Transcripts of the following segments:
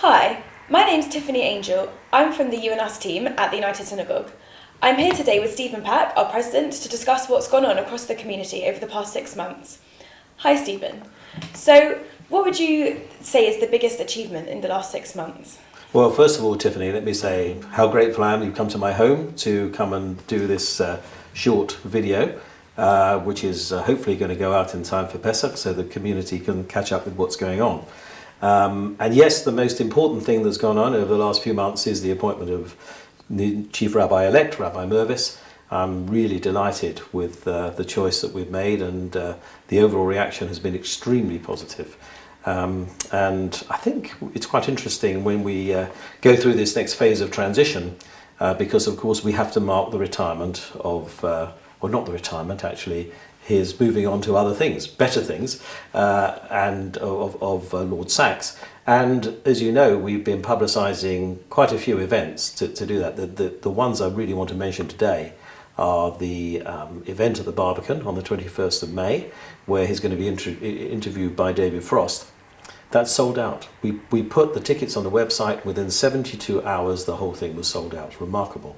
Hi, my name's Tiffany Angel. I'm from the UNS team at the United Synagogue. I'm here today with Stephen Pack, our president, to discuss what's gone on across the community over the past 6 months. Hi, Stephen. So, what would you say is the biggest achievement in the last 6 months? Well, first of all, Tiffany, let me say how grateful I am you've come to my home to come and do this short video, which is hopefully going to go out in time for Pesach so the community can catch up with what's going on. And yes, the most important thing that's gone on over the last few months is the appointment of the Chief Rabbi-elect, Rabbi Mervis. I'm really delighted with the choice that we've made, and the overall reaction has been extremely positive. And I think it's quite interesting when we go through this next phase of transition, because of course we have to mark the retirement of, well, not the retirement actually, his moving on to other things, better things, and of Lord Sachs. And as you know, we've been publicising quite a few events to do that. The ones I really want to mention today are the event at the Barbican on the 21st of May, where he's going to be interviewed by David Frost. That's sold out. We put the tickets on the website. Within 72 hours, the whole thing was sold out. Remarkable.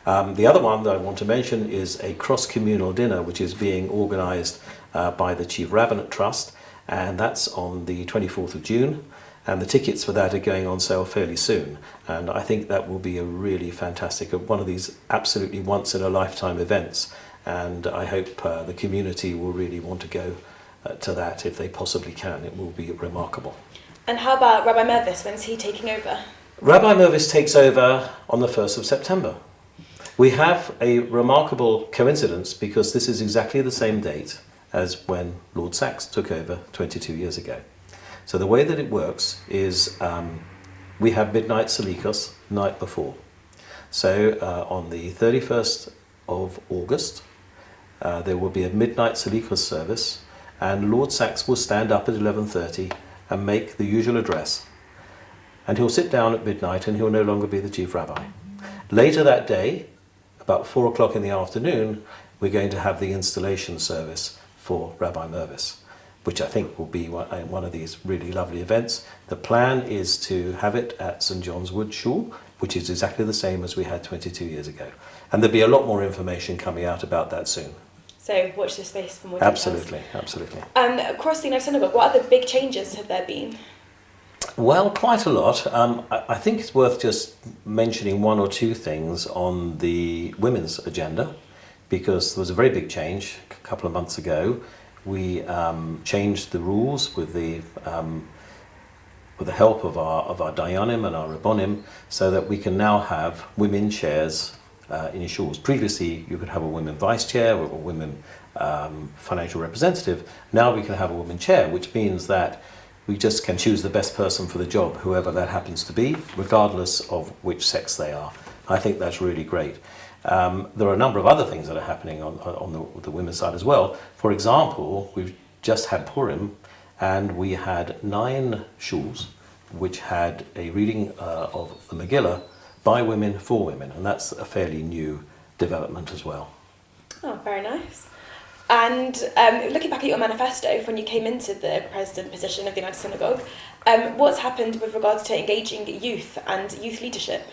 The other one that I want to mention is a cross-communal dinner, which is being organised by the Chief Rabbinate Trust, and that's on the 24th of June. And the tickets for that are going on sale fairly soon. And I think that will be a really fantastic, one of these absolutely once-in-a-lifetime events. And I hope the community will really want to go to that if they possibly can. It will be remarkable. And how about Rabbi Mervis? When's he taking over? Rabbi Mervis takes over on the 1st of September. We have a remarkable coincidence because this is exactly the same date as when Lord Sachs took over 22 years ago. So the way that it works is we have midnight Salikos night before. So on the 31st of August, there will be a midnight Salikos service, and Lord Sachs will stand up at 11:30 and make the usual address. And he'll sit down at midnight and he'll no longer be the chief rabbi. Later that day, about 4 o'clock in the afternoon, we're going to have the installation service for Rabbi Mervis, which I think will be one of these really lovely events. The plan is to have it at St. John's Wood Shul, which is exactly the same as we had 22 years ago. And there'll be a lot more information coming out about that soon. So watch this space for more details. Absolutely, absolutely. And across the United Synagogue, what other big changes have there been? Well, quite a lot. I think it's worth just mentioning one or two things on the women's agenda, because there was a very big change a couple of months ago. We changed the rules with the help of our Dayanim and our Rabbonim, so that we can now have women chairs in shuls. Previously, you could have a women vice chair or a women financial representative. Now we can have a woman chair, which means that we just can choose the best person for the job, whoever that happens to be, regardless of which sex they are. I think that's really great. There are a number of other things that are happening on the women's side as well. For example, we've just had Purim, and we had 9 shuls which had a reading of the Megillah by women for women, and that's a fairly new development as well. Oh, very nice. And looking back at your manifesto when you came into the president position of the United Synagogue, what's happened with regards to engaging youth and youth leadership?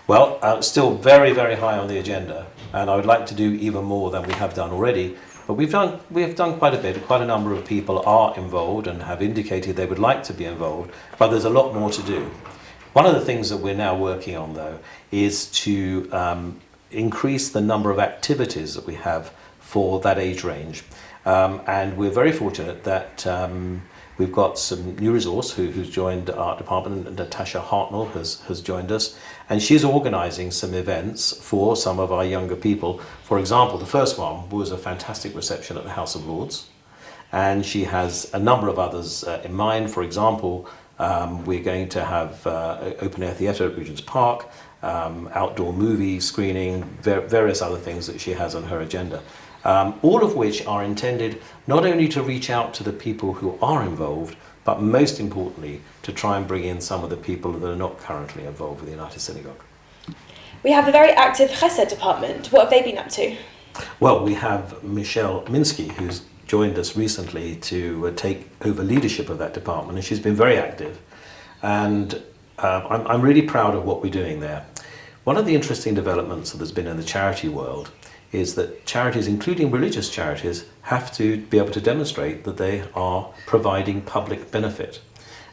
Well, still very, very high on the agenda, and I would like to do even more than we have done already. But we have done quite a bit. Quite a number of people are involved and have indicated they would like to be involved, but there's a lot more to do. One of the things that we're now working on, though, is to increase the number of activities that we have for that age range. And we're very fortunate that we've got some new resource who's joined our department, and Natasha Hartnell has joined us, and she's organising some events for some of our younger people. For example, the first one was a fantastic reception at the House of Lords, and she has a number of others in mind. For example, we're going to have open air theatre at Regent's Park, outdoor movie screening, various other things that she has on her agenda. All of which are intended not only to reach out to the people who are involved, but most importantly, to try and bring in some of the people that are not currently involved with the United Synagogue. We have a very active Chesed department. What have they been up to? Well, we have Michelle Minsky, who's joined us recently to take over leadership of that department, and she's been very active. And I'm really proud of what we're doing there. One of the interesting developments that there's been in the charity world is that charities, including religious charities, have to be able to demonstrate that they are providing public benefit.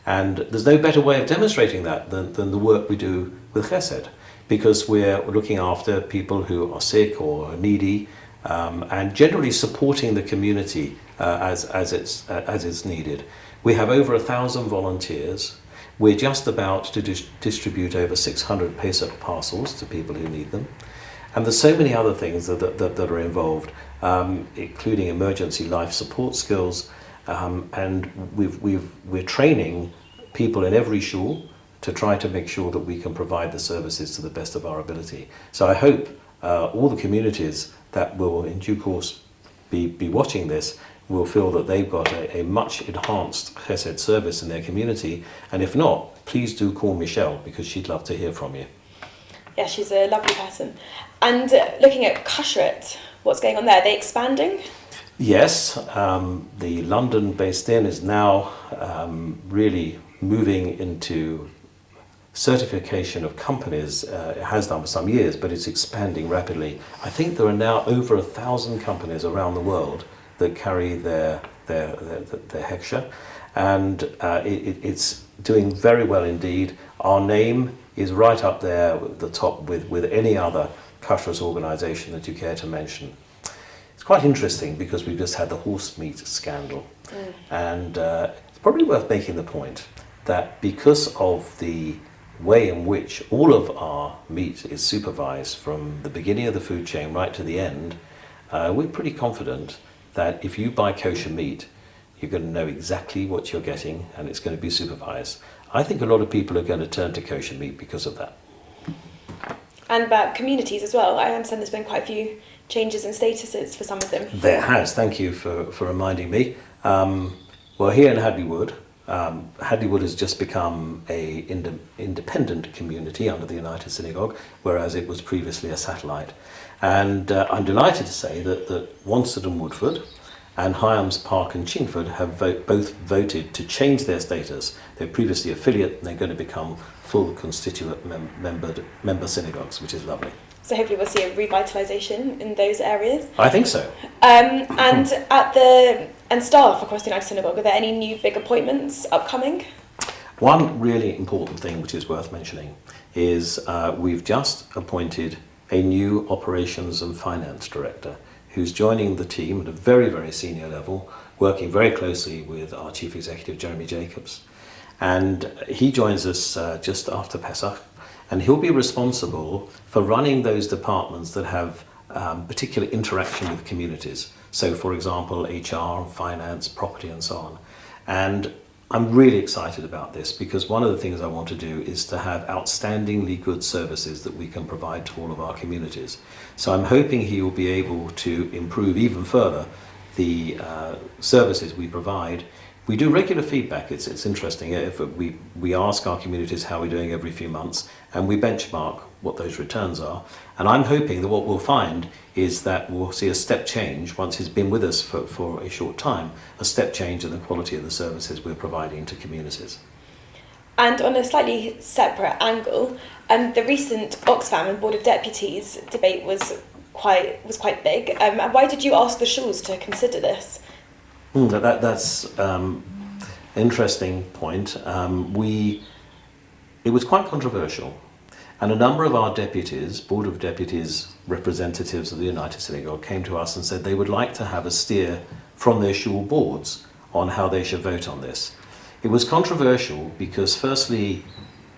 And there's no better way of demonstrating that than the work we do with Chesed, because we're looking after people who are sick or are needy, and generally supporting the community as it's needed. We have over 1,000 volunteers. We're just about to distribute over 600 Pesach parcels to people who need them. And there's so many other things that are involved, including emergency life support skills. And we're training people in every shul to try to make sure that we can provide the services to the best of our ability. So I hope all the communities that will in due course be watching this will feel that they've got a much enhanced Chesed service in their community. And if not, please do call Michelle, because she'd love to hear from you. Yeah, she's a lovely person. And looking at Kashrut, what's going on there? Are they expanding? Yes, the London-based inn is now really moving into certification of companies. It has done for some years, but it's expanding rapidly. I think there are now over 1,000 companies around the world that carry their Heksha, and it's doing very well indeed. Our name is right up there at the top with any other kashrut organisation that you care to mention. It's quite interesting because we've just had the horse meat scandal, and it's probably worth making the point that because of the way in which all of our meat is supervised from the beginning of the food chain right to the end, we're pretty confident that if you buy kosher meat, you're going to know exactly what you're getting and it's going to be supervised. I think a lot of people are going to turn to kosher meat because of that. And about communities as well. I understand there's been quite a few changes in statuses for some of them. There has. Thank you for reminding me. Well, here in Hadley Wood has just become an independent community under the United Synagogue, whereas it was previously a satellite. And I'm delighted to say that Wanstead and Woodford and Hyams Park and Chingford have both voted to change their status. They're previously affiliate and they're going to become full constituent member synagogues, which is lovely. So hopefully we'll see a revitalisation in those areas. I think so. And staff across the United Synagogue, are there any new big appointments upcoming? One really important thing which is worth mentioning is we've just appointed a new operations and finance director who's joining the team at a very, very senior level, working very closely with our chief executive, Jeremy Jacobs. And he joins us just after Pesach, and he'll be responsible for running those departments that have particular interaction with communities. So, for example, HR, finance, property, and so on. And I'm really excited about this because one of the things I want to do is to have outstandingly good services that we can provide to all of our communities. So I'm hoping he will be able to improve even further the services we provide. We do regular feedback. It's interesting. If we ask our communities how we're doing every few months, and we benchmark what those returns are. And I'm hoping that what we'll find is that we'll see a step change once he's been with us for a short time, a step change in the quality of the services we're providing to communities. And on a slightly separate angle, the recent Oxfam and Board of Deputies debate was quite big. Why did you ask the shuls to consider this? That's an interesting point. It was quite controversial, and a number of our deputies, Board of Deputies representatives of the United Synagogue, came to us and said they would like to have a steer from their shul boards on how they should vote on this. It was controversial because, firstly,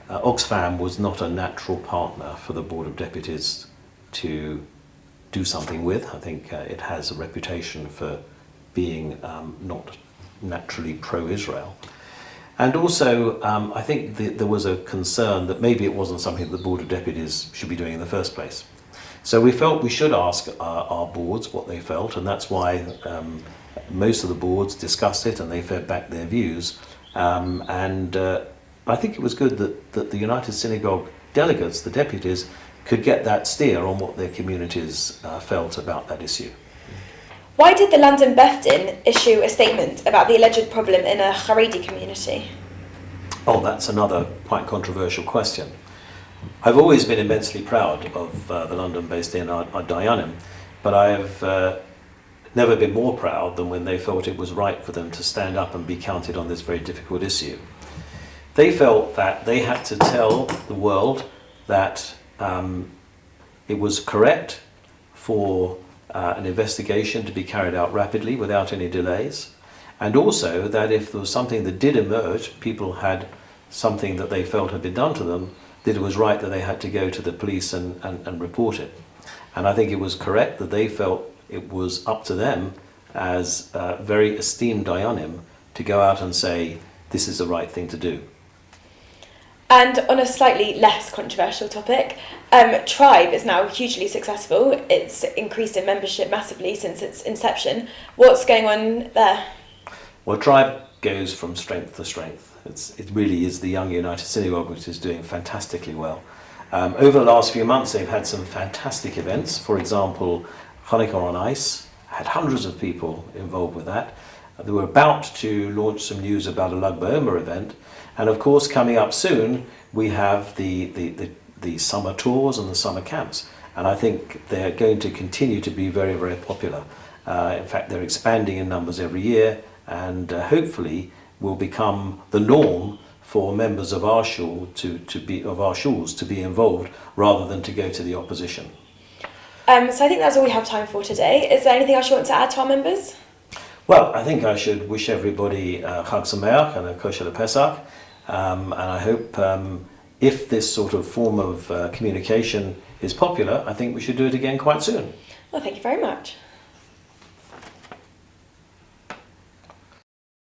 Oxfam was not a natural partner for the Board of Deputies to do something with. I think it has a reputation for being not naturally pro-Israel. And also, I think there was a concern that maybe it wasn't something the Board of Deputies should be doing in the first place. So we felt we should ask our boards what they felt, and that's why most of the boards discussed it and they fed back their views. And I think it was good that the United Synagogue delegates, the deputies, could get that steer on what their communities felt about that issue. Why did the London Beth Din issue a statement about the alleged problem in a Haredi community? Oh, that's another quite controversial question. I've always been immensely proud of the London-based Dayanim, but I have never been more proud than when they felt it was right for them to stand up and be counted on this very difficult issue. They felt that they had to tell the world that it was correct for an investigation to be carried out rapidly without any delays, and also that if there was something that did emerge, people had something that they felt had been done to them, that it was right that they had to go to the police and report it. And I think it was correct that they felt it was up to them as very esteemed Dayanim to go out and say, this is the right thing to do. And on a slightly less controversial topic, Tribe is now hugely successful. It's increased in membership massively since its inception. What's going on there? Well, Tribe goes from strength to strength. It really is the Young United Synagogue which is doing fantastically well. Over the last few months they've had some fantastic events. For example, Hanukkah on Ice had hundreds of people involved with that. They were about to launch some news about a Lag BaOmer event, and of course coming up soon we have the summer tours and the summer camps, and I think they're going to continue to be very, very popular. In fact, they're expanding in numbers every year, and hopefully will become the norm for members of our shul to be involved rather than to go to the opposition. So I think that's all we have time for today. Is there anything else you want to add to our members? Well, I think I should wish everybody Chag Sameach and a kosher Pesach, and I hope if this sort of form of communication is popular, I think we should do it again quite soon. Well, thank you very much.